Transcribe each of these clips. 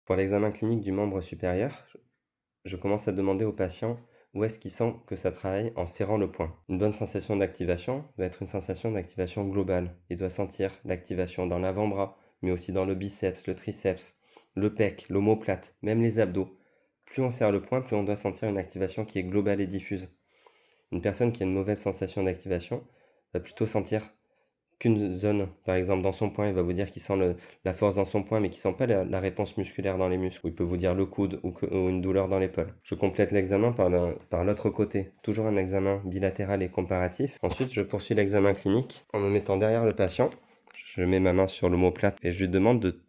Pour l'examen clinique du membre supérieur, je commence à demander au patient où est-ce qu'il sent que ça travaille en serrant le poing. Une bonne sensation d'activation va être une sensation d'activation globale. Il doit sentir l'activation dans l'avant-bras, mais aussi dans le biceps, le triceps, le pec, l'omoplate, même les abdos. Plus on serre le poing, plus on doit sentir une activation qui est globale et diffuse. Une personne qui a une mauvaise sensation d'activation va plutôt sentir qu'une zone, par exemple dans son poing, il va vous dire qu'il sent la force dans son poing, mais qu'il ne sent pas la réponse musculaire dans les muscles. Ou il peut vous dire le coude ou une douleur dans l'épaule. Je complète l'examen par l'autre côté. Toujours un examen bilatéral et comparatif. Ensuite, je poursuis l'examen clinique en me mettant derrière le patient. Je mets ma main sur l'omoplate et je lui demande de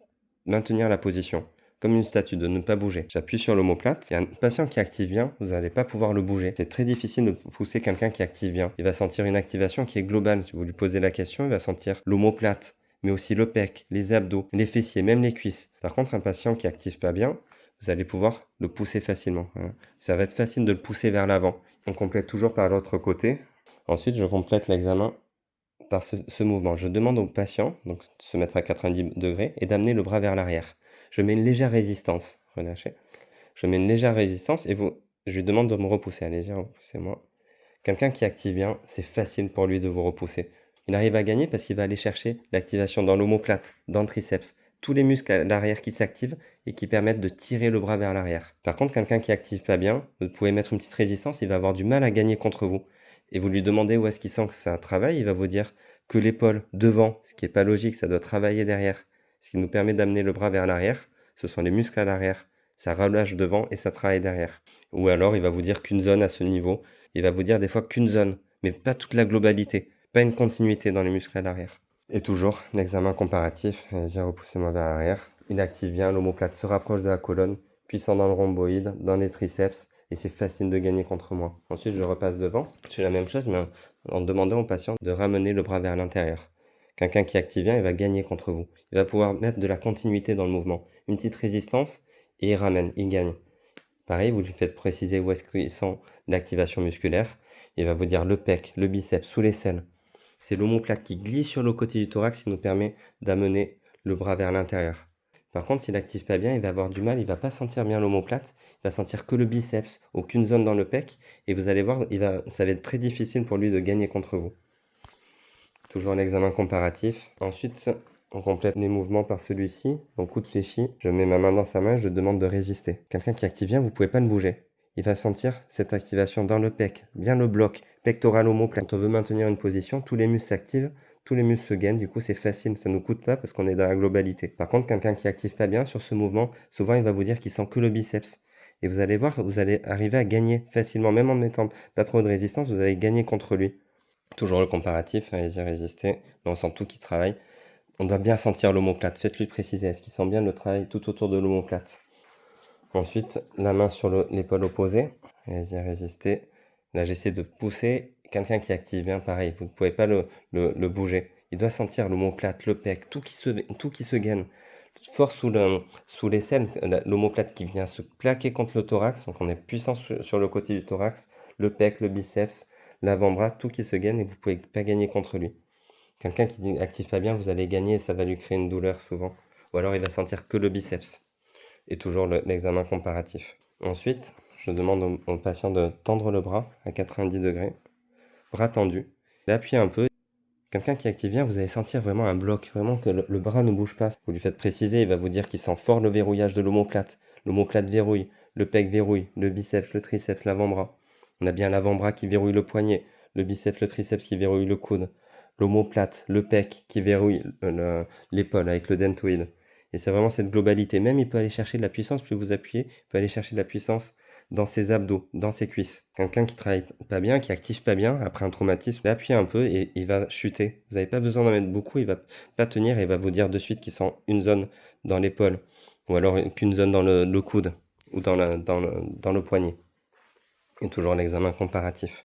maintenir la position, comme une statue, de ne pas bouger. J'appuie sur l'omoplate. Il y a un patient qui active bien, vous n'allez pas pouvoir le bouger. C'est très difficile de pousser quelqu'un qui active bien. Il va sentir une activation qui est globale. Si vous lui posez la question, il va sentir l'omoplate, mais aussi le pec, les abdos, les fessiers, même les cuisses. Par contre, un patient qui active pas bien, vous allez pouvoir le pousser facilement. Ça va être facile de le pousser vers l'avant. On complète toujours par l'autre côté. Ensuite, je complète l'examen par ce mouvement. Je demande au patient, donc de se mettre à 90 degrés et d'amener le bras vers l'arrière. Je mets une légère résistance, relâchez. Je mets une légère résistance et je lui demande de me repousser. Allez-y, repoussez-moi. Quelqu'un qui active bien, c'est facile pour lui de vous repousser. Il arrive à gagner parce qu'il va aller chercher l'activation dans l'omoplate, dans le triceps, tous les muscles à l'arrière qui s'activent et qui permettent de tirer le bras vers l'arrière. Par contre, quelqu'un qui active pas bien, vous pouvez mettre une petite résistance, il va avoir du mal à gagner contre vous. Et vous lui demandez où est-ce qu'il sent que ça travaille, il va vous dire que l'épaule devant, ce qui n'est pas logique, ça doit travailler derrière. Ce qui nous permet d'amener le bras vers l'arrière, ce sont les muscles à l'arrière. Ça relâche devant et ça travaille derrière. Ou alors il va vous dire qu'une zone à ce niveau, il va vous dire des fois qu'une zone, mais pas toute la globalité, pas une continuité dans les muscles à l'arrière. Et toujours, l'examen comparatif, allez-y, repoussez-moi vers l'arrière. Il active bien, l'omoplate se rapproche de la colonne, puissant dans le rhomboïde, dans les triceps, et c'est facile de gagner contre moi. Ensuite, je repasse devant, je fais la même chose, mais en demandant au patient de ramener le bras vers l'intérieur. Quelqu'un qui active bien, il va gagner contre vous. Il va pouvoir mettre de la continuité dans le mouvement. Une petite résistance, et il ramène, il gagne. Pareil, vous lui faites préciser où est-ce qu'il sent l'activation musculaire. Il va vous dire le pec, le biceps, sous l'aisselle. C'est l'omoplate qui glisse sur le côté du thorax qui nous permet d'amener le bras vers l'intérieur. Par contre, s'il n'active pas bien, il va avoir du mal, il ne va pas sentir bien l'omoplate, il va sentir que le biceps, aucune zone dans le pec, et vous allez voir, ça va être très difficile pour lui de gagner contre vous. Toujours un examen comparatif. Ensuite, on complète les mouvements par celui-ci, donc coup de fléchi. Je mets ma main dans sa main, je demande de résister. Quelqu'un qui active bien, vous ne pouvez pas le bouger. Il va sentir cette activation dans le pec, bien le bloc, pectoral omoplate. Quand on veut maintenir une position, tous les muscles s'activent, tous les muscles se gainent, du coup c'est facile, ça ne nous coûte pas parce qu'on est dans la globalité. Par contre, quelqu'un qui active pas bien sur ce mouvement, souvent il va vous dire qu'il sent que le biceps. Et vous allez voir, vous allez arriver à gagner facilement, même en mettant pas trop de résistance, vous allez gagner contre lui. Toujours le comparatif, allez-y, résister. Là, on sent tout qui travaille. On doit bien sentir l'omoplate. Faites-lui préciser. Est-ce qu'il sent bien le travail tout autour de l'omoplate? Ensuite, la main sur l'épaule opposée. Allez-y, résister. Là, j'essaie de pousser. Quelqu'un qui active bien, pareil. Vous ne pouvez pas le bouger. Il doit sentir l'omoplate, le pec, tout qui se gaine. Fort sous l'aisselle, l'omoplate qui vient se plaquer contre le thorax. Donc, on est puissant sur le côté du thorax. Le pec, le biceps, l'avant-bras, tout qui se gaine et vous ne pouvez pas gagner contre lui. Quelqu'un qui n'active pas bien, vous allez gagner et ça va lui créer une douleur souvent. Ou alors il va sentir que le biceps. Et toujours l'examen comparatif. Ensuite, je demande au patient de tendre le bras à 90 degrés. Bras tendu. Appuyez un peu. Quelqu'un qui active bien, vous allez sentir vraiment un bloc, vraiment que le bras ne bouge pas. Vous lui faites préciser, il va vous dire qu'il sent fort le verrouillage de l'omoplate. L'omoplate verrouille, le pec verrouille, le biceps, le triceps, l'avant-bras. On a bien l'avant-bras qui verrouille le poignet, le biceps, le triceps qui verrouille le coude, l'omoplate, le pec qui verrouille l'épaule avec le deltoïde. Et c'est vraiment cette globalité. Même il peut aller chercher de la puissance, plus vous appuyez, il peut aller chercher de la puissance dans ses abdos, dans ses cuisses. Quelqu'un qui travaille pas bien, qui active pas bien, après un traumatisme, va appuyer un peu et il va chuter. Vous n'avez pas besoin d'en mettre beaucoup, il va pas tenir et il va vous dire de suite qu'il sent une zone dans l'épaule, ou alors qu'une zone dans le coude, ou dans le poignet. Et toujours l'examen comparatif.